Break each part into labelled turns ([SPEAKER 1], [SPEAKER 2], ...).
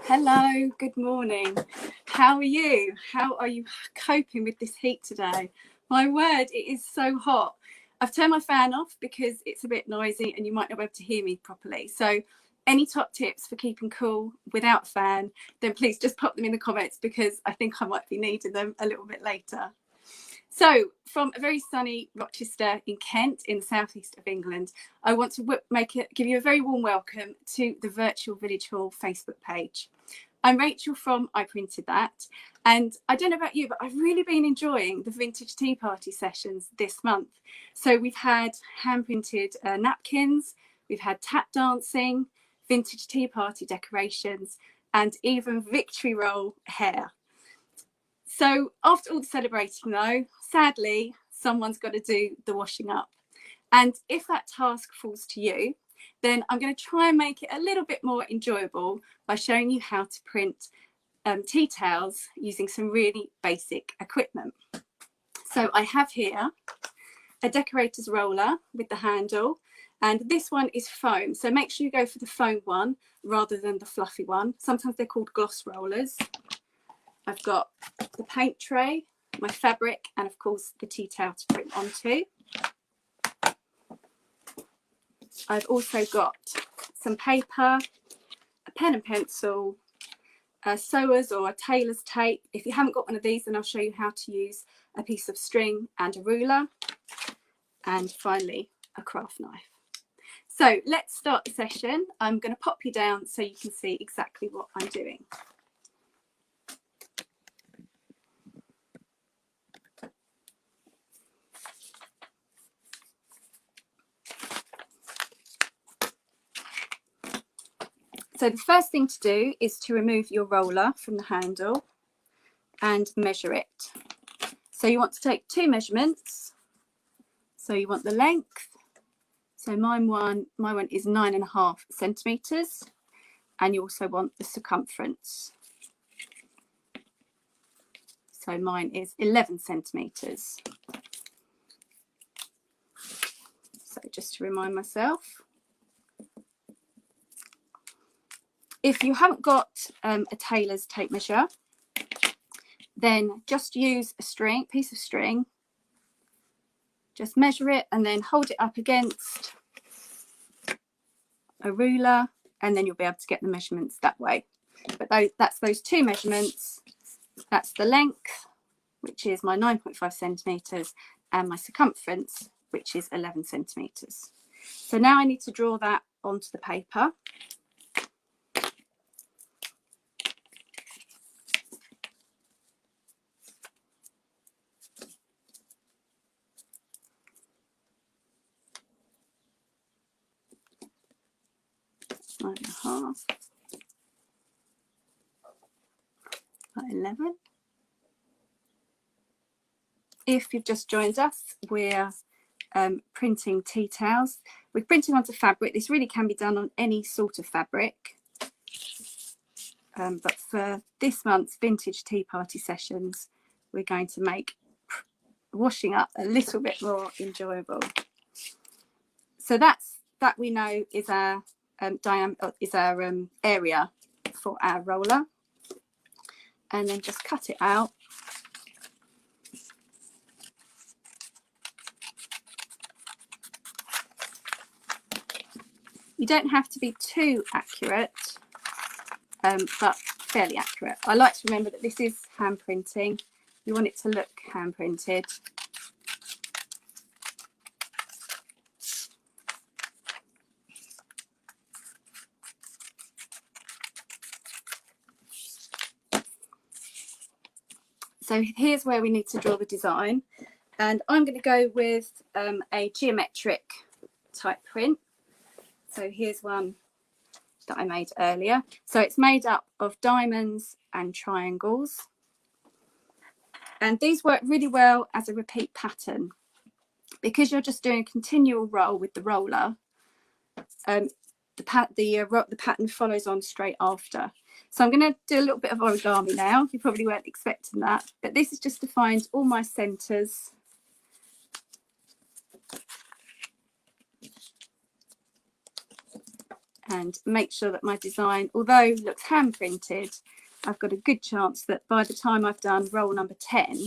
[SPEAKER 1] Hello, good morning. How are you? How are you coping with this heat today? My word, it is so hot. I've turned my fan off because it's a bit noisy and you might not be able to hear me properly. So any top tips for keeping cool without a fan, then please just pop them in the comments because I think I might be needing them a little bit later. So from a very sunny Rochester in Kent in the southeast of England, I want to give you a very warm welcome to the Virtual Village Hall Facebook page. I'm Rachel from I Printed That, and I don't know about you, but I've really been enjoying the vintage tea party sessions this month. So we've had hand printed napkins, we've had tap dancing, vintage tea party decorations, and even victory roll hair. So after all the celebrating though, sadly, someone's got to do the washing up. And if that task falls to you, then I'm going to try and make it a little bit more enjoyable by showing you how to print tea towels using some really basic equipment. So I have here a decorator's roller with the handle, and this one is foam. So make sure you go for the foam one rather than the fluffy one. Sometimes they're called gloss rollers. I've got the paint tray, my fabric, and of course the tea towel to print onto. I've also got some paper, a pen and pencil, a sewer's or a tailor's tape. If you haven't got one of these, then I'll show you how to use a piece of string and a ruler. And finally, a craft knife. So let's start the session. I'm going to pop you down so you can see exactly what I'm doing. So the first thing to do is to remove your roller from the handle and measure it. So you want to take two measurements. So you want the length. So my one is 9.5 centimetres, and you also want the circumference. So mine is 11 centimetres. So just to remind myself. If you haven't got a tailor's tape measure, then just use a piece of string, just measure it and then hold it up against a ruler, and then you'll be able to get the measurements that way. But that's those two measurements. That's the length, which is my 9.5 centimetres, and my circumference, which is 11 centimetres. So now I need to draw that onto the paper. It's 9.5, 11. If you've just joined us, we're printing tea towels. We're printing onto fabric. This really can be done on any sort of fabric. But for this month's vintage tea party sessions, we're going to make washing up a little bit more enjoyable. So that we know is our area for our roller, and then just cut it out. You don't have to be too accurate, but fairly accurate. I like to remember that this is hand printing. You want it to look hand printed. So here's where we need to draw the design, and I'm going to go with a geometric type print. So here's one that I made earlier. So it's made up of diamonds and triangles, and these work really well as a repeat pattern because you're just doing a continual roll with the roller. The pattern follows on straight after. So I'm going to do a little bit of origami now. You probably weren't expecting that, but this is just to find all my centres. and make sure that my design, although it looks hand printed, I've got a good chance that by the time I've done roll number 10,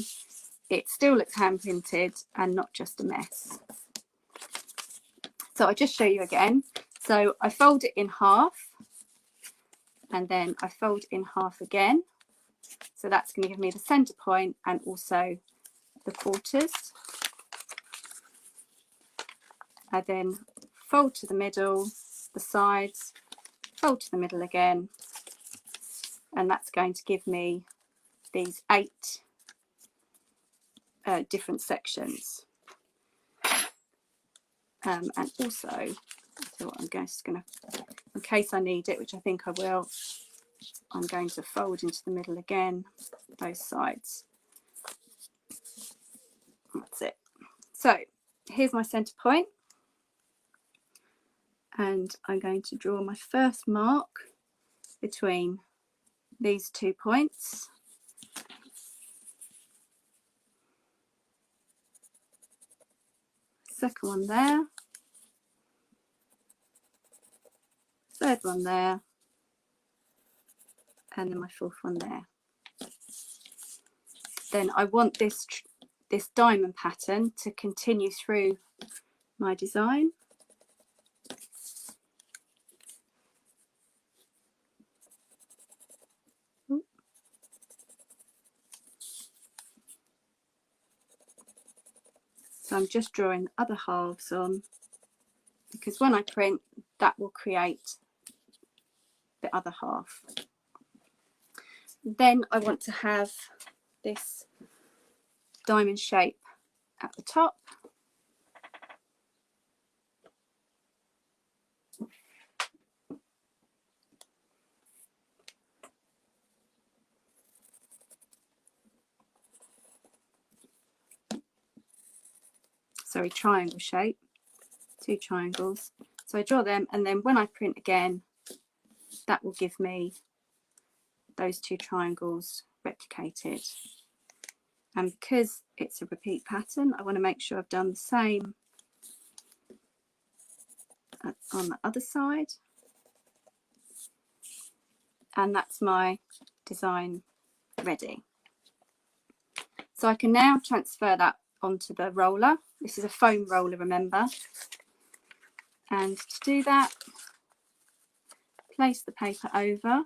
[SPEAKER 1] it still looks hand printed and not just a mess. So I'll just show you again. So I fold it in half, and then I fold in half again. So that's going to give me the center point and also the quarters. I then fold to the middle, the sides, fold to the middle again, and that's going to give me these 8 different sections. And also, so what I'm just going to, in case I need it, which I think I will, I'm going to fold into the middle again, both sides. That's it. So here's my center point, and I'm going to draw my first mark between these 2 points. Second one there, third one there, and then my fourth one there. Then I want this diamond pattern to continue through my design. So I'm just drawing the other halves on, because when I print, that will create the other half. Then I want to have this diamond shape at the top. Sorry, triangle shape, 2 triangles. So I draw them, and then when I print again, that will give me those 2 triangles replicated. And because it's a repeat pattern, I want to make sure I've done the same on the other side. And that's my design ready. So I can now transfer that onto the roller. This is a foam roller, remember. And to do that, place the paper over.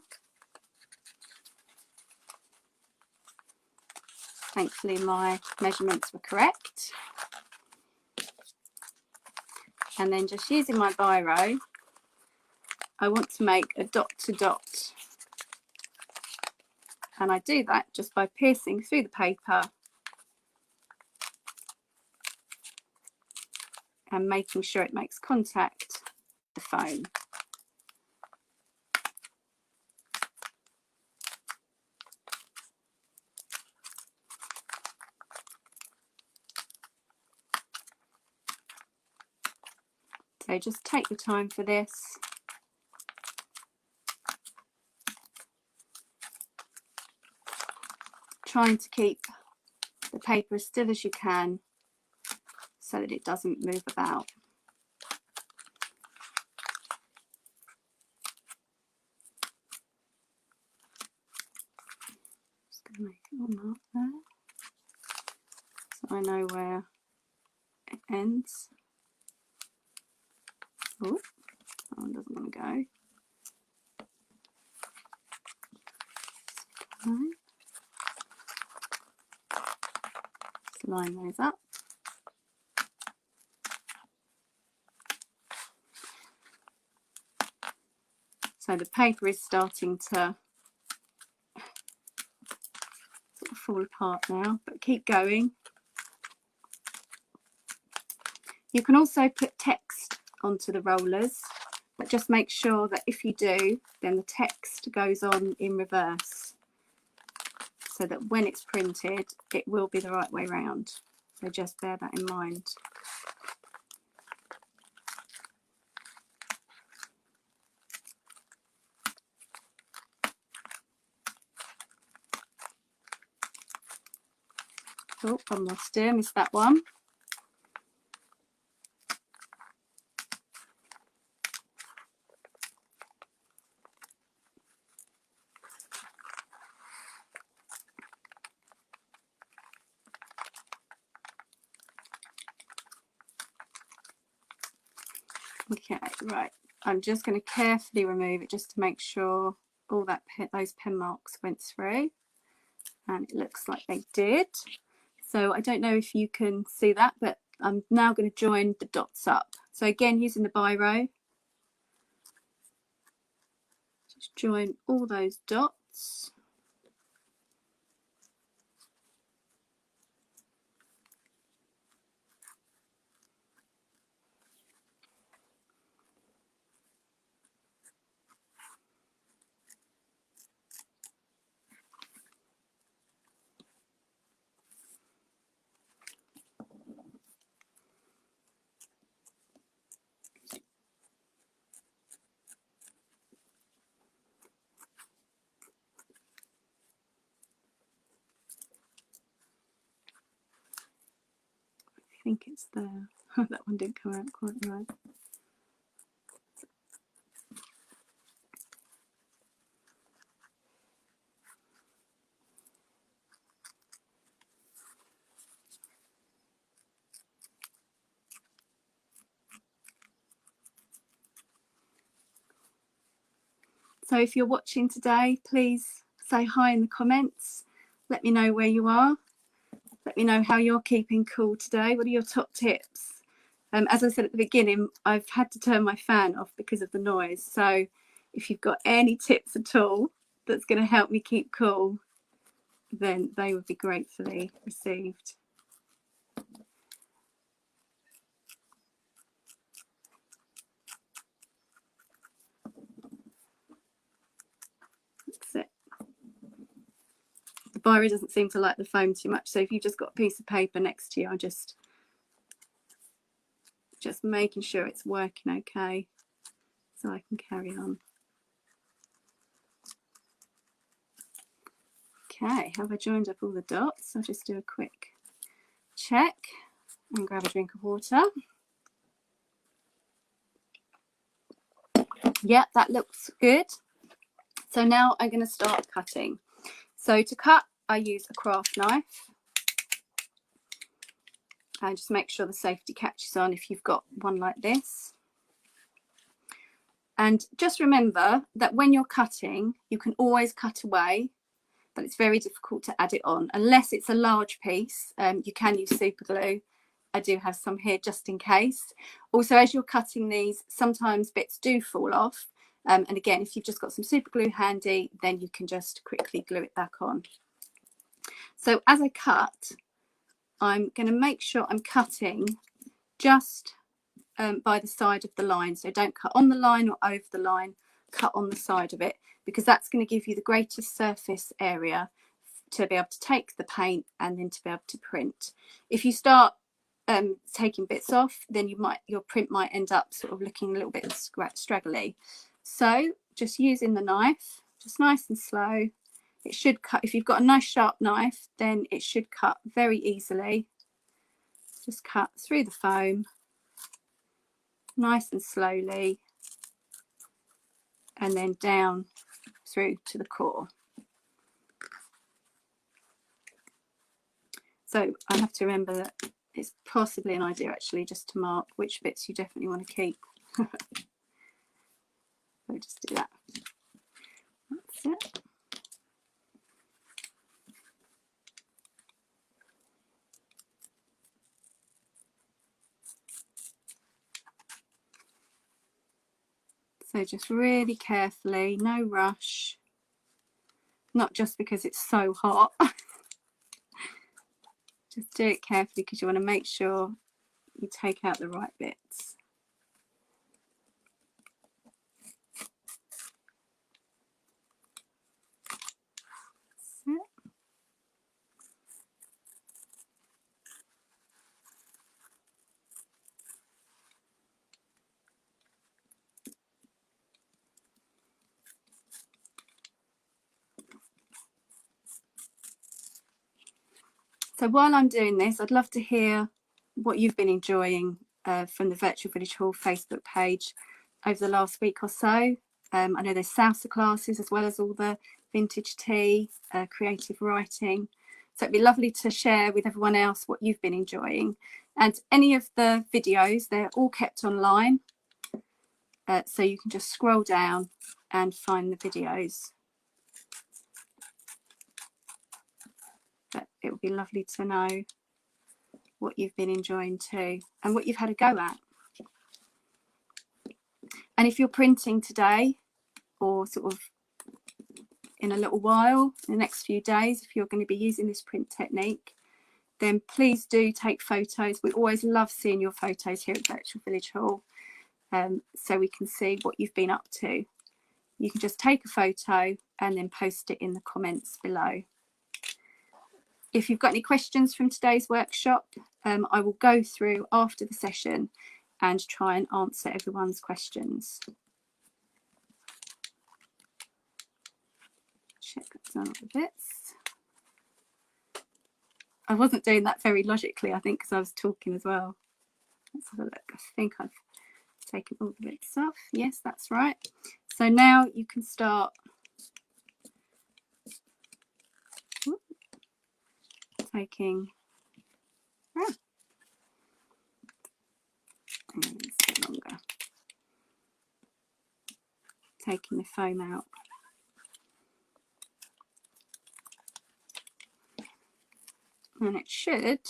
[SPEAKER 1] Thankfully my measurements were correct. And then just using my biro, I want to make a dot to dot. And I do that just by piercing through the paper and making sure it makes contact with the foam. So just take your time for this. Trying to keep the paper as still as you can so that it doesn't move about. Just going to make a little mark there so I know where it ends. Oh, that one doesn't want to go. Just line those up. So the paper is starting to sort of fall apart now, but keep going. You can also put text onto the rollers, but just make sure that if you do, then the text goes on in reverse, so that when it's printed, it will be the right way round. So just bear that in mind. Oh, one more stir, missed that one. Okay, right. I'm just going to carefully remove it just to make sure all that those pen marks went through, and it looks like they did. So I don't know if you can see that, but I'm now going to join the dots up. So again, using the biro, just join all those dots. I think it's there. That one didn't come out quite right. So if you're watching today, please say hi in the comments. Let me know where you are. Let me know how you're keeping cool today. What are your top tips? As I said at the beginning, I've had to turn my fan off because of the noise. So if you've got any tips at all that's going to help me keep cool, then they would be gratefully received. That's it. The biro doesn't seem to like the foam too much. So if you've just got a piece of paper next to you, I'm just making sure it's working okay so I can carry on. Okay, have I joined up all the dots? I'll just do a quick check and grab a drink of water. Yeah, that looks good. So now I'm going to start cutting. So to cut, I use a craft knife. And just make sure the safety catches on if you've got one like this. And just remember that when you're cutting, you can always cut away, but it's very difficult to add it on. Unless it's a large piece, you can use super glue. I do have some here just in case. Also, as you're cutting these, sometimes bits do fall off. And again, if you've just got some super glue handy, then you can just quickly glue it back on. So as I cut, I'm going to make sure I'm cutting just by the side of the line. So don't cut on the line or over the line, cut on the side of it, because that's going to give you the greatest surface area to be able to take the paint and then to be able to print. If you start taking bits off, then your print might end up sort of looking a little bit straggly. So just using the knife, just nice and slow. It should cut. If you've got a nice sharp knife, then it should cut very easily. Just cut through the foam, nice and slowly, and then down through to the core. So I have to remember that it's possibly an idea actually just to mark which bits you definitely want to keep. So just do that. That's it. So just really carefully, no rush. Not just because it's so hot. Just do it carefully because you want to make sure you take out the right bits. That's it. So while I'm doing this, I'd love to hear what you've been enjoying from the Virtual Village Hall Facebook page over the last week or so. I know there's salsa classes as well as all the vintage tea, creative writing. So it'd be lovely to share with everyone else what you've been enjoying. And any of the videos, they're all kept online. so you can just scroll down and find the videos. But it would be lovely to know what you've been enjoying too and what you've had a go at. And if you're printing today or sort of in a little while, in the next few days, if you're going to be using this print technique, then please do take photos. We always love seeing your photos here at Virtual Village Hall, so we can see what you've been up to. You can just take a photo and then post it in the comments below. If you've got any questions from today's workshop, I will go through after the session and try and answer everyone's questions. Check that's on all the bits. I wasn't doing that very logically, I think, because I was talking as well. Let's have a look. I think I've taken all the bits off. Yes, that's right. So now you can start taking it's a bit longer. Taking the foam out. And it should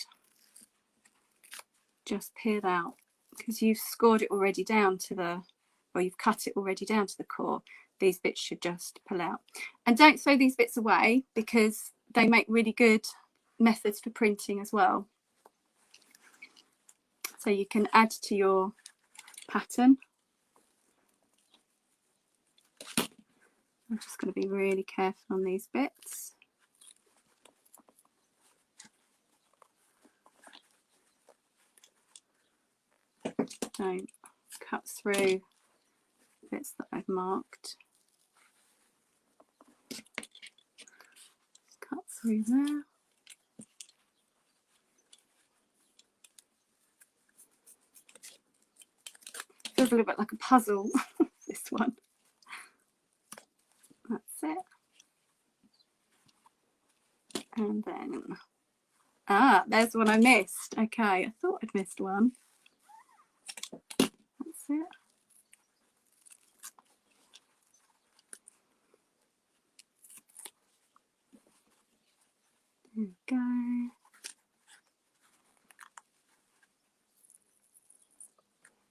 [SPEAKER 1] just peel out because you've scored it already down to the, or you've cut it already down to the core. These bits should just pull out. And don't throw these bits away because they make really good methods for printing as well. So you can add to your pattern. I'm just going to be really careful on these bits. Don't cut through bits that I've marked. Just cut through there. Feels a little bit like a puzzle, this one. That's it. And then, there's one I missed. Okay, I thought I'd missed one. That's it. There we go.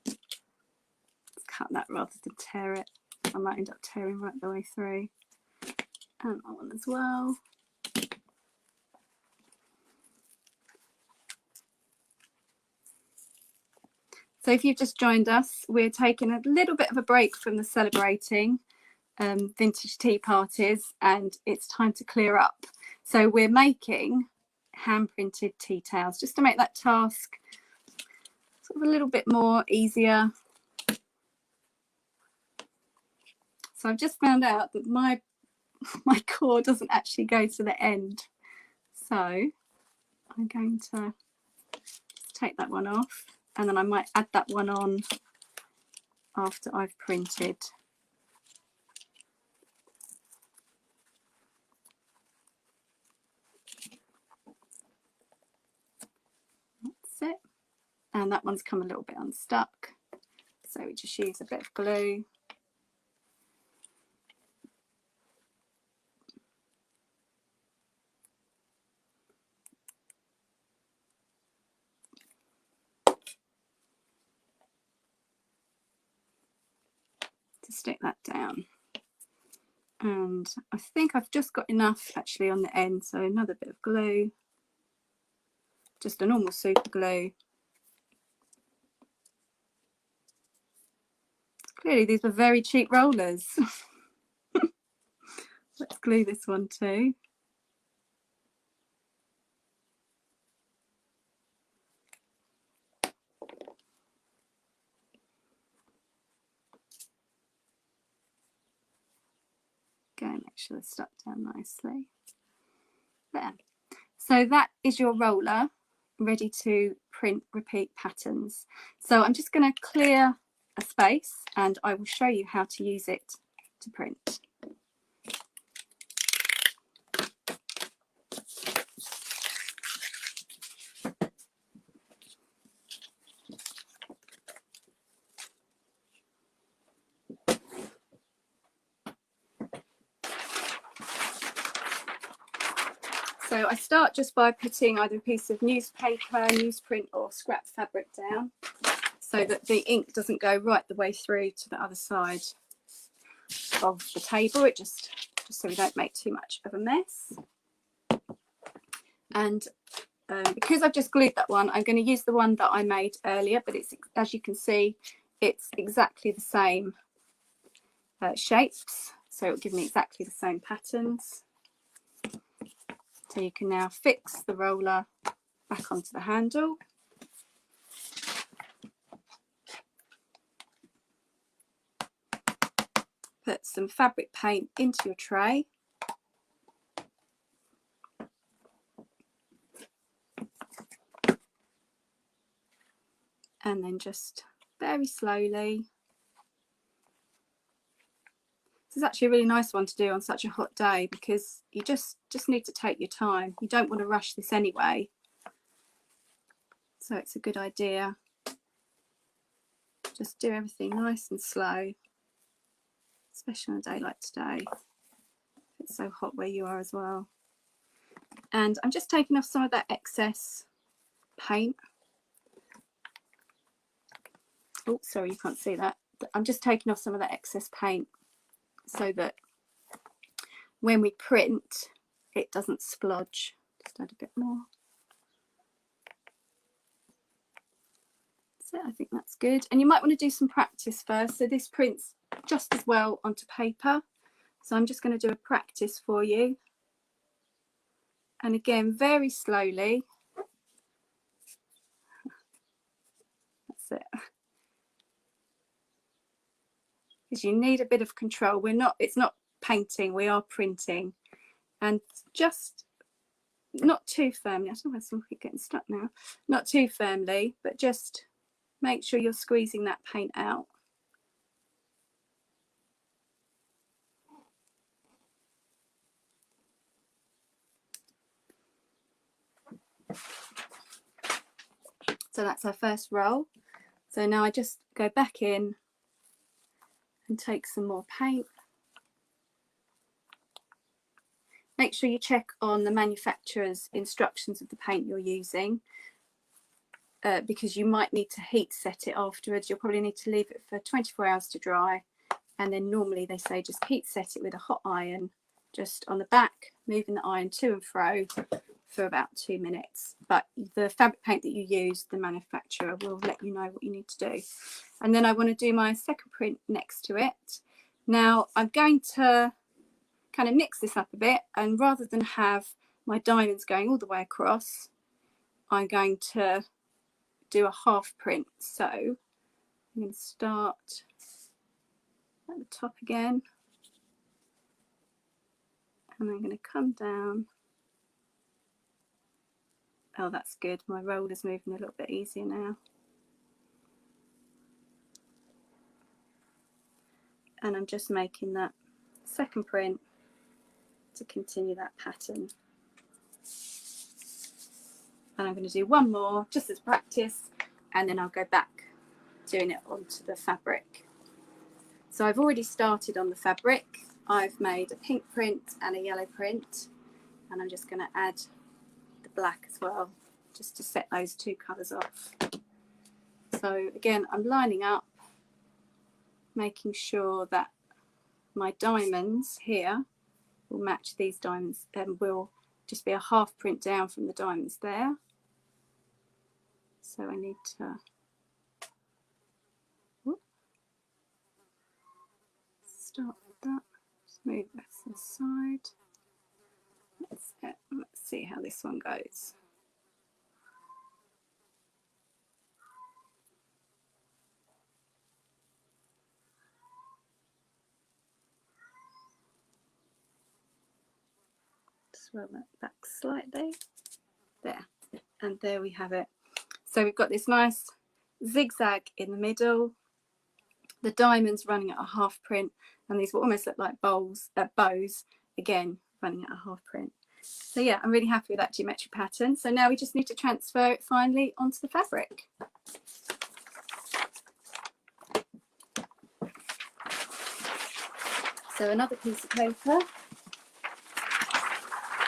[SPEAKER 1] Let's cut that rather than tear it. I might end up tearing right the way through. And that one as well. So if you've just joined us, we're taking a little bit of a break from the celebrating vintage tea parties, and it's time to clear up. So we're making hand printed tea towels just to make that task sort of a little bit more easier. So I've just found out that my core doesn't actually go to the end. So I'm going to take that one off, and then I might add that one on after I've printed. That's it. And that one's come a little bit unstuck. So we just use a bit of glue. To stick that down, and I think I've just got enough actually on the end, so another bit of glue, just a normal super glue. Clearly these were very cheap rollers. Let's glue this one too. Go and make sure they're stuck down nicely. There. So that is your roller ready to print repeat patterns. So I'm just going to clear a space and I will show you how to use it to print. So I start just by putting either a piece of newspaper, newsprint or scrap fabric down so that the ink doesn't go right the way through to the other side of the table. It just so we don't make too much of a mess. And because I've just glued that one, I'm going to use the one that I made earlier, but it's, as you can see, it's exactly the same shapes, so it'll give me exactly the same patterns. So you can now fix the roller back onto the handle. Put some fabric paint into your tray. And then just very slowly. This is actually a really nice one to do on such a hot day because you just need to take your time. You don't want to rush this anyway. So it's a good idea. Just do everything nice and slow, especially on a day like today. It's so hot where you are as well. And I'm just taking off some of that excess paint. Oh, sorry, you can't see that. I'm just taking off some of that excess paint so that when we print, it doesn't splodge. Just add a bit more. So I think that's good. And you might want to do some practice first. So this prints just as well onto paper. So I'm just going to do a practice for you. And again, very slowly. That's it. Because you need a bit of control. It's not painting, we are printing. And just not too firmly. I don't know why some keep getting stuck now. Not too firmly, but just make sure you're squeezing that paint out. So that's our first roll. So now I just go back in and take some more paint. Make sure you check on the manufacturer's instructions of the paint you're using, because you might need to heat set it afterwards. You'll probably need to leave it for 24 hours to dry, and then normally they say just heat set it with a hot iron just on the back, moving the iron to and fro for about 2 minutes. But the fabric paint that you use, the manufacturer will let you know what you need to do. And then I want to do my second print next to it. Now I'm going to kind of mix this up a bit, and rather than have my diamonds going all the way across, I'm going to do a half print. So I'm going to start at the top again, and I'm going to come down. Oh, that's good. My roller's moving a little bit easier now. And I'm just making that second print to continue that pattern. And I'm going to do one more just as practice, and then I'll go back doing it onto the fabric. So I've already started on the fabric. I've made a pink print and a yellow print, and I'm just going to add the black as well, just to set those two colours off. So again, I'm lining up, making sure that my diamonds here will match these diamonds, and will just be a half print down from the diamonds there. So I need to start with that, just move this aside. Let's see how this one goes. Swirl that back slightly. There, and there we have it. So we've got this nice zigzag in the middle, the diamonds running at a half print, and these will almost look like bows, again running at a half print. So yeah, I'm really happy with that geometric pattern. So now we just need to transfer it finally onto the fabric. So another piece of paper,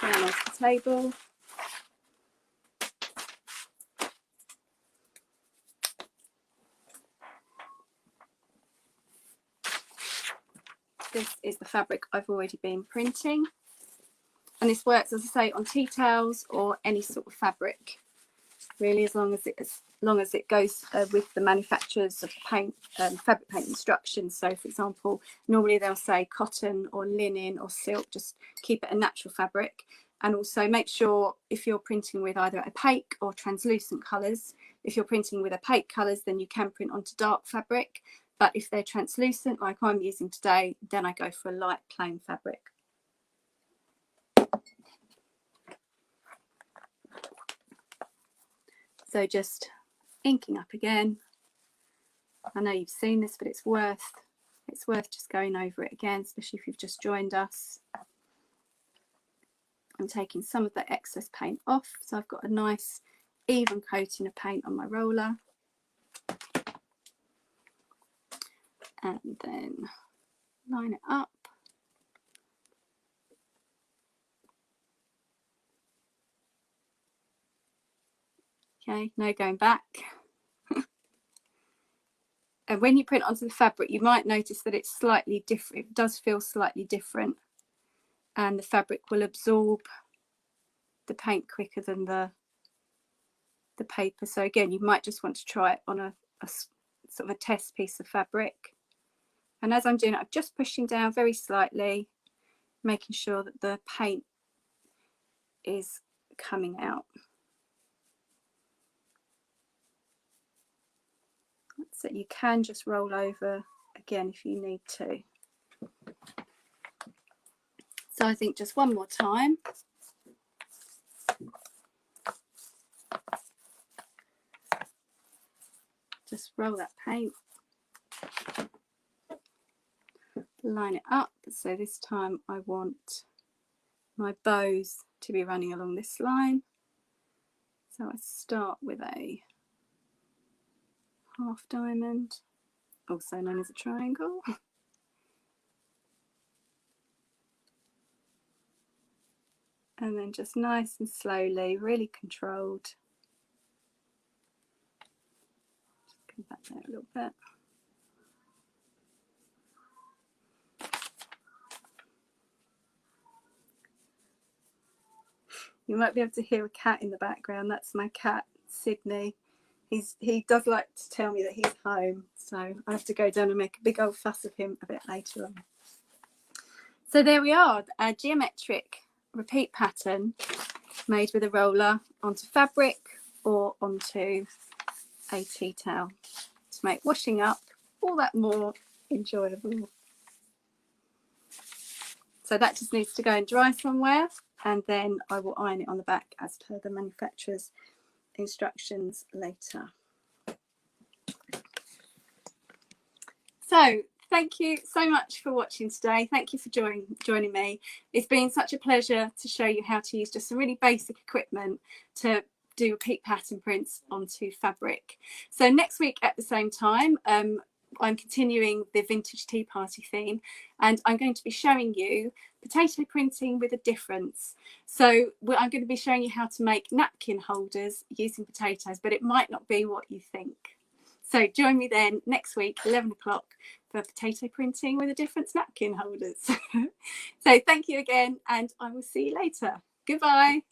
[SPEAKER 1] down onto the table. This is the fabric I've already been printing. And this works, as I say, on tea towels or any sort of fabric, really, as long as it goes with the manufacturers of paint, fabric paint instructions. So, for example, normally they'll say cotton or linen or silk. Just keep it a natural fabric, and also make sure if you're printing with either opaque or translucent colours. If you're printing with opaque colours, then you can print onto dark fabric. But if they're translucent, like I'm using today, then I go for a light plain fabric. So just inking up again. I know you've seen this, but it's worth just going over it again, especially if you've just joined us. I'm taking some of the excess paint off, so I've got a nice even coating of paint on my roller. And then line it up. Okay, no going back. And when you print onto the fabric, you might notice that it's slightly different. It does feel slightly different, and the fabric will absorb the paint quicker than the paper. So again, you might just want to try it on a sort of a test piece of fabric. And as I'm doing it, I'm just pushing down very slightly, making sure that the paint is coming out. So you can just roll over again if you need to. So I think just one more time. Just roll that paint. Line it up. So this time I want my bows to be running along this line. So I start with a half diamond, also known as a triangle. And then just nice and slowly, really controlled. Just come back there a little bit. You might be able to hear a cat in the background. That's my cat, Sydney. He does like to tell me that he's home, so I have to go down and make a big old fuss of him a bit later on. So there we are, a geometric repeat pattern made with a roller onto fabric or onto a tea towel to make washing up all that more enjoyable. So that just needs to go and dry somewhere, and then I will iron it on the back as per the manufacturer's instructions later. So thank you so much for watching today. Thank you for joining me. It's been such a pleasure to show you how to use just some really basic equipment to do repeat pattern prints onto fabric. So next week at the same time, I'm continuing the vintage tea party theme, and I'm going to be showing you potato printing with a difference. So I'm going to be showing you how to make napkin holders using potatoes, but it might not be what you think. So join me then next week, 11 o'clock, for potato printing with a difference napkin holders. So thank you again, and I will see you later. Goodbye.